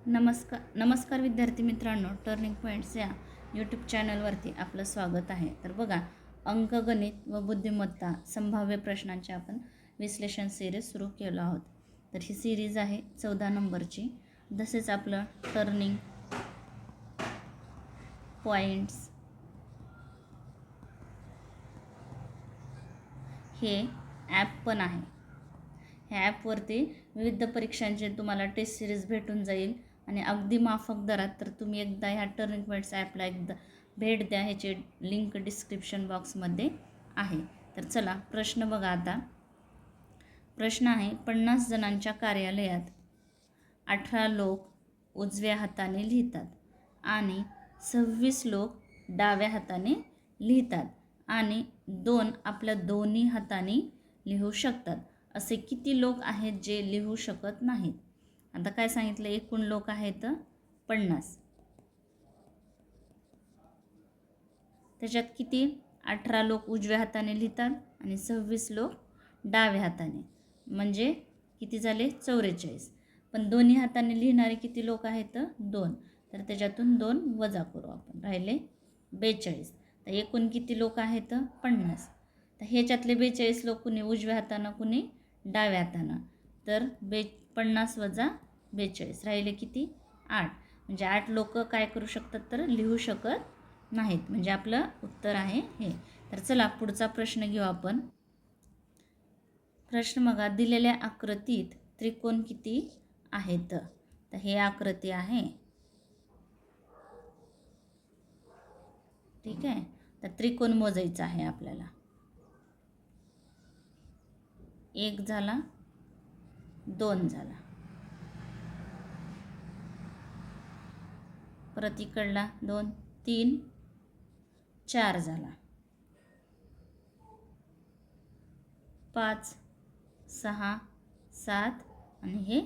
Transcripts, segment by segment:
नमस्कार विद्यार्थी मित्रांनो, टर्निंग पॉईंट्स या यूट्यूब चॅनलवरती आपलं स्वागत आहे. तर बघा, अंकगणित व बुद्धिमत्ता संभाव्य प्रश्नांचे आपण विश्लेषण सिरीज सुरू केलो आहोत. तर ही सिरीज आहे 14 नंबरची. तसेच आपलं टर्निंग पॉईंट्स हे ॲप पण आहे. ह्या ॲपवरती विविध परीक्षांचे तुम्हाला टेस्ट सिरीज भेटून जाईल आणि अगदी माफक दरात. तर तुम्ही एकदा ह्या टर्निंग पॉईंट्स ॲपला एकदा भेट द्या. ह्याची लिंक डिस्क्रिप्शन बॉक्समध्ये आहे. तर चला प्रश्न बघा. आता प्रश्न आहे, 50 जणांच्या कार्यालयात 18 लोक उजव्या हाताने लिहितात आणि 26 लोक डाव्या हाताने लिहितात आणि 2 आपल्या दोन्ही हाताने लिहू शकतात. असे किती लोक आहेत जे लिहू शकत नाहीत? आता काय सांगितलं, एकूण लोक आहेत 50. त्याच्यात किती? 18 लोक उजव्या हाताने लिहितात आणि 26 लोक डाव्या हाताने, म्हणजे किती झाले? 44. पण दोन्ही हाताने लिहिणारे किती लोक आहेत? 2. तर त्याच्यातून 2 वजा करू आपण, राहिले 42. तर एकूण किती लोक आहेत? 50. तर ह्याच्यातले 42 लोक कुणी उजव्या हातानं, कुणी डाव्या हातानं. तर 50 वजा 42 राहिले किती? 8. म्हणजे 8 लोक काय करू शकतात? तर लिहू शकत नाहीत. म्हणजे आपलं उत्तर आहे हे. तर चला पुढचा प्रश्न घेऊ आपण. प्रश्न बघा, दिलेल्या आकृतीत त्रिकोण किती आहेत? तर हे आकृती आहे, ठीक आहे. तर त्रिकोण मोजायचा आहे आपल्याला. 1 झाला, 2 झाला, परत इकडला 2, 3, 4 झाला, 5, 6, 7 आणि हे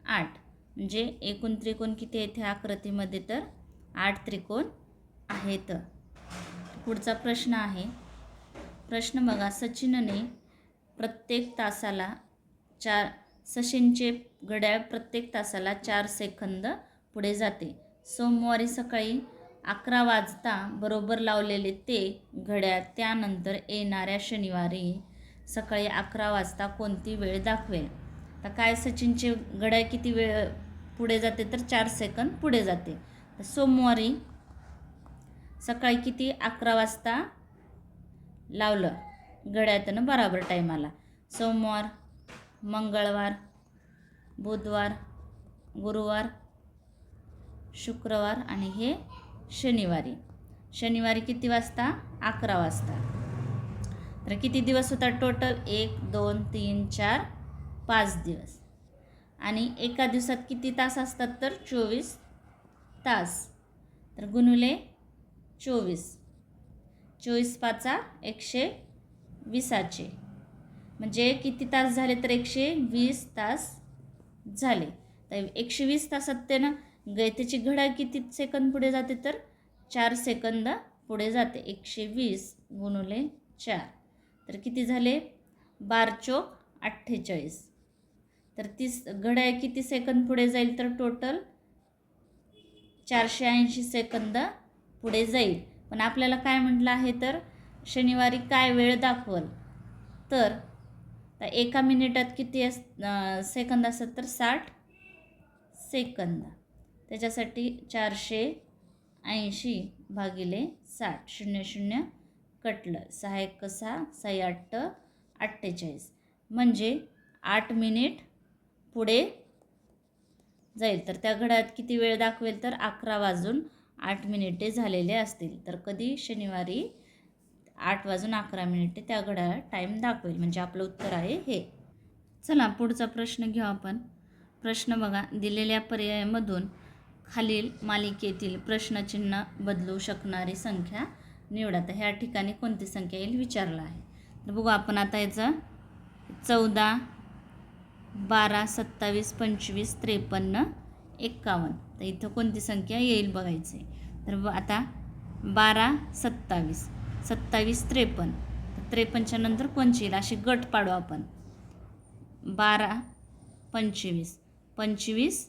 8. म्हणजे एकूण त्रिकोण किती आहेत ह्या आकृतीमध्ये? तर 8 त्रिकोण आहेत. पुढचा प्रश्न आहे. प्रश्न बघा, सचिनचे घड्याळ प्रत्येक तासाला 4 सेकंद पुढे जाते. सोमवारी सकाळी 11 वाजता बरोबर लावलेले ते घड्याळ त्यानंतर येणाऱ्या शनिवारी सकाळी 11 वाजता कोणती वेळ दाखवेल? तर काय, सचिनचे घड्याळ किती वेळ पुढे जाते? तर 4 सेकंद पुढे जाते. तर सोमवारी सकाळी किती? 11 वाजता लावलं घड्याळ त्यानं बराबर टायमाला. सोमवार, मंगळवार, बुधवार, गुरुवार, शुक्रवार आणि हे शनिवारी. शनिवारी किती वाजता? 11 वाजता. तर किती दिवस होता टोटल? 1, 2, 3, 4, 5 दिवस. आणि एका दिवसात किती तास असतात? तर 24 तास. तर गुणुले 24, 24 पाचा 120. म्हणजे किती तास झाले? तर 120 तास झाले. तर 120 तासात त्यानं त्याची घड्याळ किती सेकंद पुढे जाते? तर 4 सेकंद पुढे जाते. 120 गुणुले 4, तर किती झाले? 12 चोक 48. तर घड्याळ किती सेकंद पुढे जाईल? तर टोटल 480 सेकंद पुढे जाईल. पण आपल्याला काय म्हटलं आहे? तर शनिवारी काय वेळ दाखवल? तर एका मिनिटात किती सेकंद असतात? तर 60 सेकंद. त्याच्यासाठी 480 भागिले 60, 0 0 कटलं, 6 1 6, 6 8 48, म्हणजे 8 मिनिट पुढे जाईल. तर त्या घड्याळात किती वेळ दाखवेल? तर 11 वाजून 8 मिनिटे झालेले असतील. तर कधी? शनिवारी 8 वाजून 11 मिनिटे त्या घड्याळात टाईम दाखवेल. म्हणजे आपलं उत्तर आहे हे. चला पुढचा प्रश्न घेऊ आपण. प्रश्न बघा, दिलेल्या पर्यायामधून खालील मालिकेतील प्रश्नचिन्ह बदलू शकणारी संख्या निवडा. तर ह्या ठिकाणी कोणती संख्या येईल विचारलं आहे. तर बघू आपण आता याचं. 14, 12, 27, 25, 53, 51. तर इथं कोणती संख्या येईल बघायचे. तर आता 12, 27, 27, 53. तर 53च्या नंतर कोणची येईल अशी गट पाडू आपण. 12, 25, 25,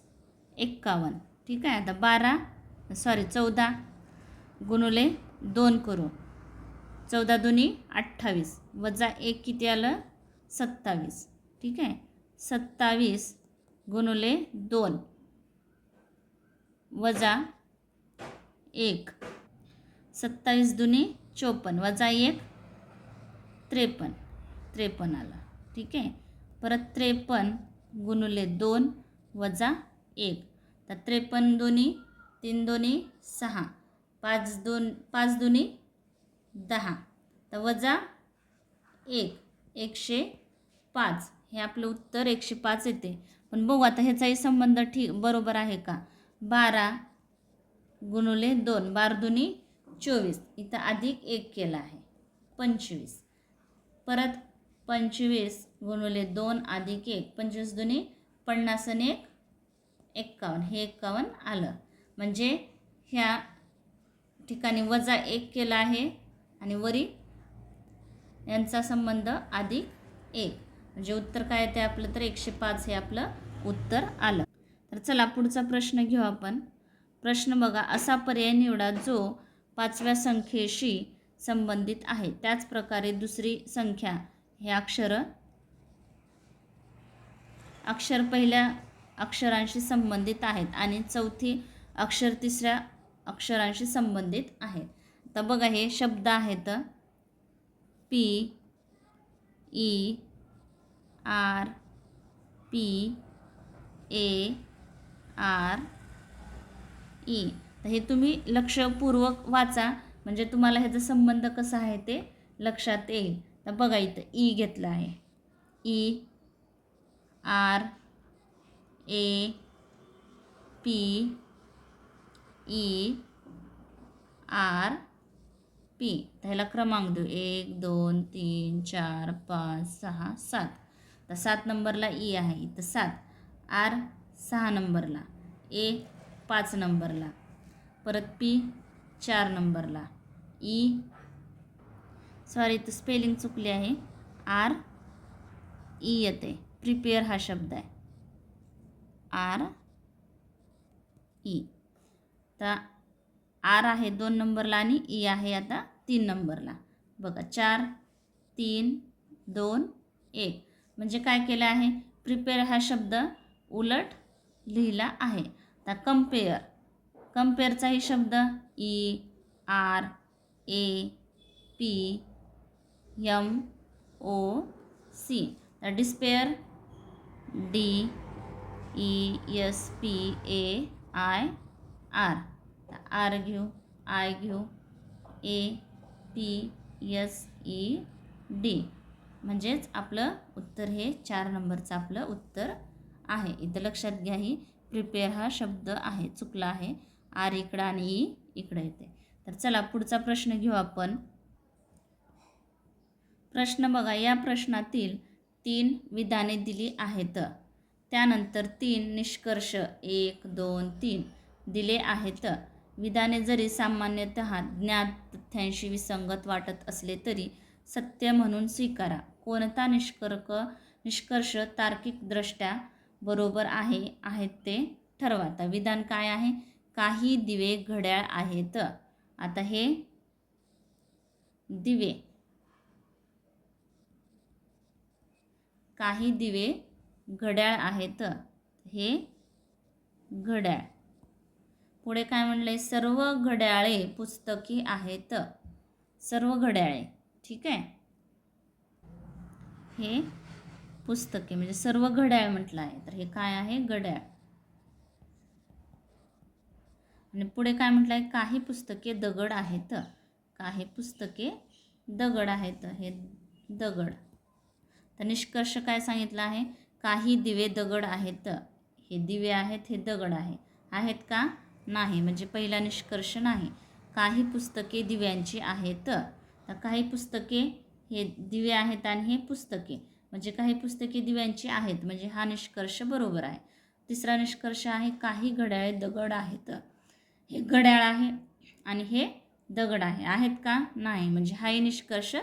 51. ठीक आहे. आता 14 गुणुले 2 करू. 14 दुनी 28 वजा 1 किती आलं? 27. ठीक आहे. 27 गुणुले 2 वजा 1. 27 दुनी 54 वजा 1 53 आलं. ठीक आहे. परत 53 गुणुले 2 वजा 1. तर 53 दोन्ही 3 दोन्ही 6 5 दुनी 10 तर वजा 1 105. हे आपलं उत्तर 105 येते. पण बघू आता ह्याचाही संबंध बरोबर आहे का? 12 गुणुले 2 12 दुनी 24. इथं अधिक 1 केला आहे 25. परत 25 गुणुले 2 अधिक 1 25 दुनी 50 आणि 1 51. हे 51 आलं. म्हणजे ह्या ठिकाणी वजा 1 केला आहे आणि वरी यांचा संबंध अधिक 1. म्हणजे उत्तर काय येते आपलं? तर 105 हे आपलं उत्तर आलं. तर चला पुढचा प्रश्न घेऊ आपण. प्रश्न बघा. असा पर्याय निवडा जो 5व्या संख्येशी संबंधित आहे. त्याच प्रकारे दुसरी संख्या हे अक्षर पहिल्या अक्षरांशी संबंधित आहेत आणि चौथी अक्षर तिसऱ्या अक्षरांशी संबंधित आहेत. तर बघा हे शब्द आहेत P E R P A R E. तर हे तुम्ही लक्षपूर्वक वाचा म्हणजे तुम्हाला ह्याचा संबंध कसा आहे ते लक्षात येईल. तर बघा इथं ई घेतलं आहे. E R A P E R P. तर ह्याला क्रमांक देऊ 1 2 3 4 5 6 7. तर 7 नंबरला ई आहे इथं 7. R 6 नंबरला, A 5 नंबरला, परत P 4 नंबरला, इथं स्पेलिंग चुकली आहे. R E येते. प्रिपेअर हा शब्द आहे R E. तर R आहे 2 नंबरला आणि E आहे आता 3 नंबरला. बघा 4 3 2 1. म्हणजे काय केलं आहे? प्रिपेअर हा शब्द उलट लिहिला आहे. आता कम्पेअरचाही शब्द E R A P M O C. तर despair D E S P A I R. R घेऊ, I घेऊ, A P S E D. म्हणजेच आपलं उत्तर हे 4 नंबरचं आपलं उत्तर आहे. इथं लक्षात घ्या ही प्रिपेअर हा शब्द आहे चुकला आहे. आर इकडं आणि ई इकडं येते. तर चला पुढचा प्रश्न घेऊ आपण. प्रश्न बघा. या प्रश्नातील 3 विधाने दिली आहेत. त्यानंतर 3 निष्कर्ष 1 2 3 दिले आहेत. विधाने जरी सामान्यतः ज्ञात तथ्यांशी विसंगत वाटत असले तरी सत्य म्हणून स्वीकारा. कोणता निष्कर्ष तार्किकदृष्ट्या बरोबर आहेत ते ठरवा. आता विधान काय आहे? काही दिवे घड्याळ आहेत. आता हे दिवे, काही दिवे घड्याळ आहेत. हे घड्याळ. पुढे काय म्हणलंय? सर्व घड्याळे पुस्तकी आहेत. सर्व घड्याळे. ठीक आहे. हे पुस्तके म्हणजे सर्व घड्याळ म्हटलं आहे. तर हे काय आहे? घड्याळ. आणि पुढे काय म्हटलं आहे? काही पुस्तके दगड आहेत. काही पुस्तके दगड आहेत. हे दगड. तर निष्कर्ष काय सांगितलं आहे? काही दिवे दगड आहेत. हे दिवे आहेत. हे दगड आहेत का? नाही. म्हणजे पहिला निष्कर्ष नाही. काही पुस्तके दिव्यांची आहेत. तर काही पुस्तके हे दिवे आहेत आणि हे पुस्तके म्हणजे काही पुस्तके दिव्यांची आहेत. म्हणजे हा निष्कर्ष बरोबर आहे. तिसरा निष्कर्ष आहे काही घड्याळे दगड आहेत. हे घड्याळ आहे आणि हे दगड आहेत का? नाही. म्हणजे हाही निष्कर्ष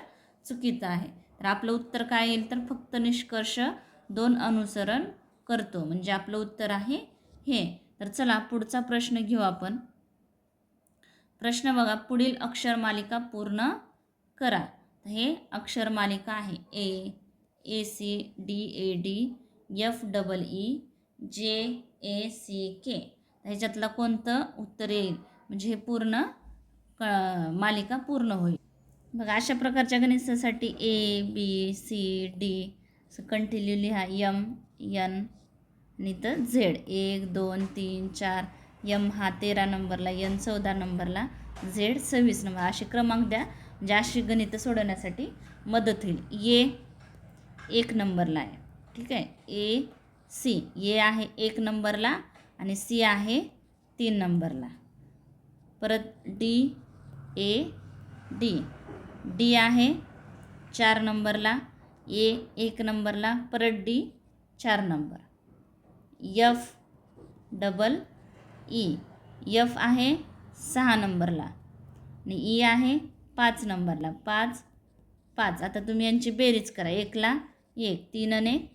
चुकीचा आहे. तर आपलं उत्तर काय येईल? तर फक्त निष्कर्ष 2 अनुसरण करतो. म्हणजे आपलं उत्तर आहे हे. तर चला पुढचा प्रश्न घेऊ आपण. प्रश्न बघा, पुढील अक्षर मालिका पूर्ण करा. हे अक्षर मालिका आहे ACDAD FEE JACK. ह्याच्यातलं कोणतं उत्तर येईल म्हणजे हे पूर्ण मालिका पूर्ण होईल. बघा अशा प्रकारच्या गणितासाठी ABCD कंटिन्यू लिहा. MN आणि तर Z 1 2 3 4. M हा 13 नंबरला, N 14 नंबरला, Z 26 नंबर असे क्रमांक द्या म्हणजे अशी गणितं सोडवण्यासाठी मदत होईल. A 1 नंबरला आहे. ठीक आहे. A आहे 1 नंबरला आणि C आहे 3 नंबरला. परत D आहे 4 नंबरला, A 1 नंबरला, परत D 4 नंबर. F आहे 6 नंबरला आणि E आहे 5 नंबरला. 5. आता तुम्ही यांची बेरीज करा. 1ला 1, 3 आणि 1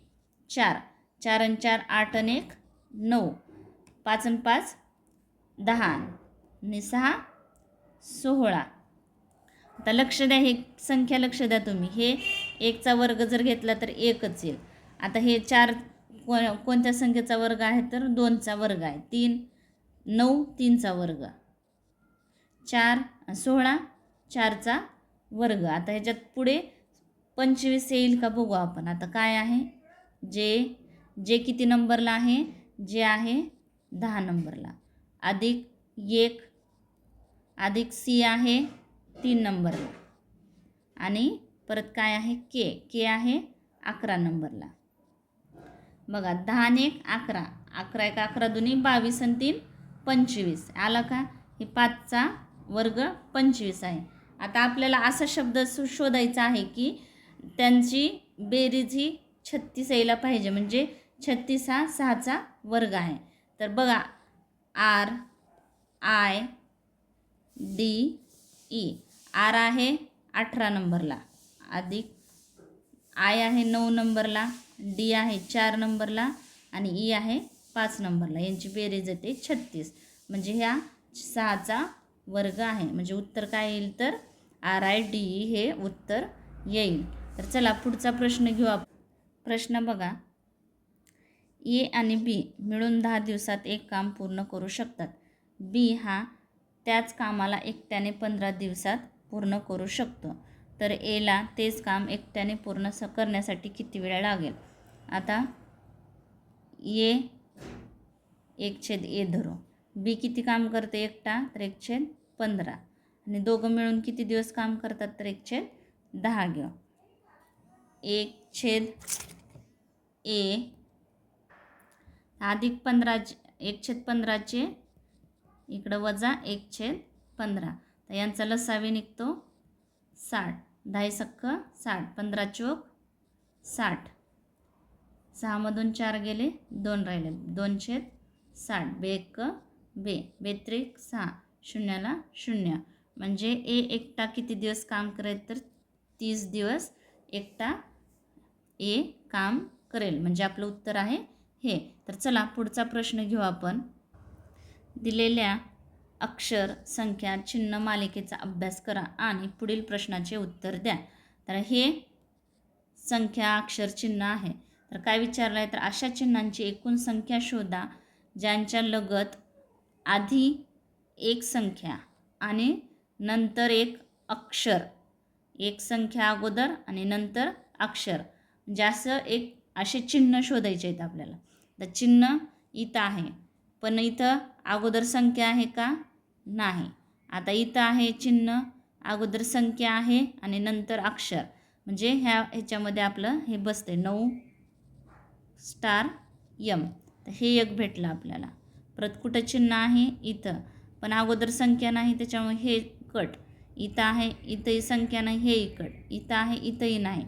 4, 4 आणि 4 8 आणि 1 9, 5 आणि 5 10 आणि 6 16. आता लक्ष द्या, हे संख्या लक्ष द्या तुम्ही. हे 1चा वर्ग जर घेतला तर 1च येईल. आता हे 4 कोणत्या संख्येचा वर्ग आहे तर 2चा वर्ग आहे. 3 9 3चा वर्ग, 4 16 4चा वर्ग. आता ह्याच्यात पुढे 25 येईल का बघू आपण. आता काय आहे जे किती नंबरला आहे, जे आहे 10 नंबरला, अधिक 1 अधिक C आहे 3 नंबरला आणि परत काय आहे के आहे 11 नंबरला. बघा 10 आणि 1 11, 11 1 11 दोन्ही 22 आणि 3 25 आला का. हे 5चा वर्ग 25 आहे. आता आपल्याला असा शब्द शोधायचा आहे की त्यांची बेरीज ही 36 यायला पाहिजे, म्हणजे 36 हा 6चा वर्ग आहे. तर बघा RIDE. R आहे 18 नंबरला, अधिक I आहे 9 नंबरला, D आहे 4 नंबरला आणि E आहे 5 नंबरला. यांची बेरीज येते 36, म्हणजे ह्या 6चा वर्ग आहे. म्हणजे उत्तर काय येईल तर RIDE हे उत्तर येईल. तर चला पुढचा प्रश्न घेऊ आपण. प्रश्न बघा, A आणि B मिळून 10 दिवसात एक काम पूर्ण करू शकतात. B हा त्याच कामाला एकट्याने 15 दिवसात पूर्ण करू शकतो. तर Aला तेच काम एकट्याने पूर्ण करण्यासाठी किती वेळ लागेल. आता A 1/A धरू. B किती काम करते एकटा तर 1/15 आणि दोघं मिळून किती दिवस काम करतात तर 1/10 घेऊ. 1/A अधिक 1/15चे इकडं वजा 1/15. तर यांचा लसावी निघतो 60. 10 सक्क 60, 15 चोक 60. 6मधून 4 गेले 2 राहिले, 2/60. बेक बे 6 शून्याला 0. म्हणजे A एकटा किती दिवस काम करेल तर 30 दिवस एकटा A काम करेल, म्हणजे आपलं उत्तर आहे हे. तर चला पुढचा प्रश्न घेऊ आपण. दिलेल्या अक्षर संख्या चिन्ह मालिकेचा अभ्यास करा आणि पुढील प्रश्नाचे उत्तर द्या. तर हे संख्या अक्षर चिन्ह आहे. तर काय विचारलं आहे तर अशा चिन्हांची एकूण संख्या शोधा ज्यांच्या लगत आधी एक संख्या आणि नंतर एक अक्षर, एक संख्या अगोदर आणि नंतर अक्षर, म्हणजे असं असे चिन्ह शोधायचे आहेत आपल्याला. तर चिन्ह इथं आहे पण इथं अगोदर संख्या आहे का नाही. आता इथं आहे चिन्ह, अगोदर संख्या आहे आणि नंतर अक्षर, म्हणजे ह्याच्यामध्ये आपलं हे बसते 9 स्टार M. तर हे एक भेटलं आपल्याला. परत कुठं चिन्ह आहे इथं पण अगोदर संख्या नाही त्याच्यामुळे हे कट. इथं आहे इथंही संख्या नाही, हे कट. इथं आहे इथंही नाही,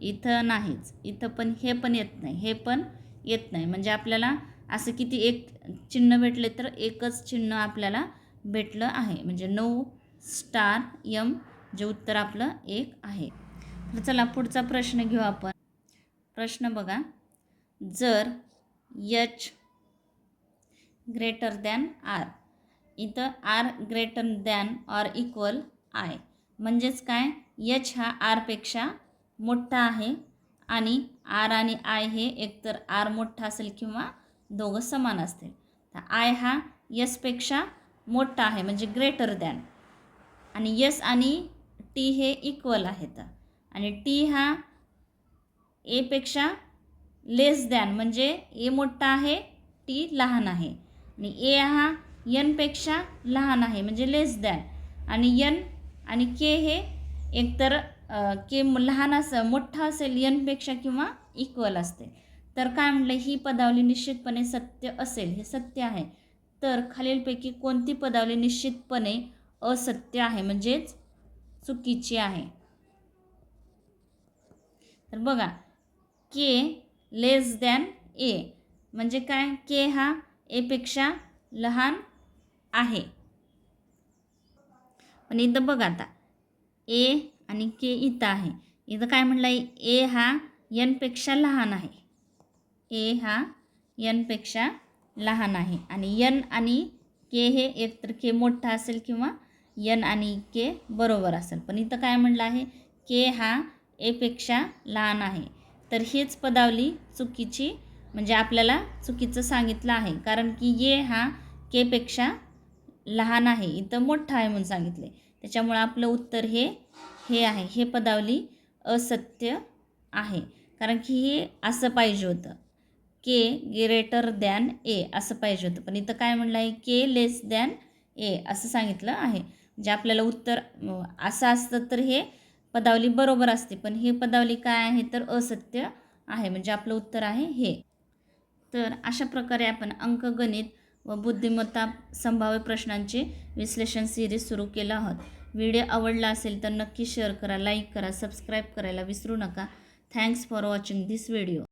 इथं नाहीच, इथं पण हे पण येत नाही, हे पण येत नाही. म्हणजे आपल्याला असं किती एक चिन्ह भेटले तर एकच चिन्ह आपल्याला भेटलं आहे, म्हणजे 9 स्टार M, जे उत्तर आपलं 1 आहे. तर चला पुढचा प्रश्न घेऊ आपण. प्रश्न बघा, जर ग्रेटर दॅन आर. इथं R greater than or equal I म्हणजेच काय, एच हा आरपेक्षा मोठा आहे आणि आर आणि आय हे एकतर आर मोठा असेल किंवा दोघं समान असतील. तर आय हा यसपेक्षा मोठा आहे म्हणजे ग्रेटर दॅन, आणि यस आणि टी हे इक्वल आहेत, आणि टी हा एपेक्षा लेस दॅन म्हणजे ए मोठा आहे टी लहान आहे, आणि ए हा यनपेक्षा लहान आहे म्हणजे लेस दॅन, आणि यन आणि के हे एकतर के लहान मोठा असेल यनपेक्षा किंवा इक्वल असते. तर काय म्हटलं, ही पदावली निश्चितपणे सत्य असेल, हे सत्य आहे. तर खालीलपैकी कोणती पदावली निश्चितपणे असत्य आहे म्हणजेच चुकीची आहे. तर बघा, के लेस दॅन ए म्हणजे काय, के हा एपेक्षा लहान आहे. पण इथं बघा आता ए आणि के इथं आहे, इथं काय म्हटलं आहे, ए हा यनपेक्षा लहान आहे, ए हा यनपेक्षा लहान आहे, आणि यन आणि के हे एकतर के मोठा असेल किंवा यन आणि के बरोबर असेल. पण इथं काय म्हटलं आहे, के हा एपेक्षा लहान आहे. तर हीच पदावली चुकीची म्हणजे आपल्याला चुकीचं सांगितलं आहे, कारण की ए हा केपेक्षा लहान आहे, इथं मोठा आहे म्हणून सांगितले. त्याच्यामुळे आपलं उत्तर हे आहे, हे पदावली असत्य आहे. कारण की हे असं पाहिजे होतं, के ग्रेटर दॅन ए असं पाहिजे होतं. पण इथं काय म्हटलं आहे, के लेस दॅन ए असं सांगितलं आहे. म्हणजे आपल्याला उत्तर असं असतं तर हे पदावली बरोबर असते, पण हे पदावली काय आहे तर असत्य आहे, म्हणजे आपलं उत्तर आहे हे. तर अशा प्रकारे आपण अंकगणित व बुद्धिमत्ता संभाव्य प्रश्नांचे विश्लेषण सिरीज सुरू केलं आहोत. व्हिडिओ आवडला असेल तर नक्की शेअर करा, लाईक करा, सबस्क्राईब करायला विसरू नका. Thanks for watching this video.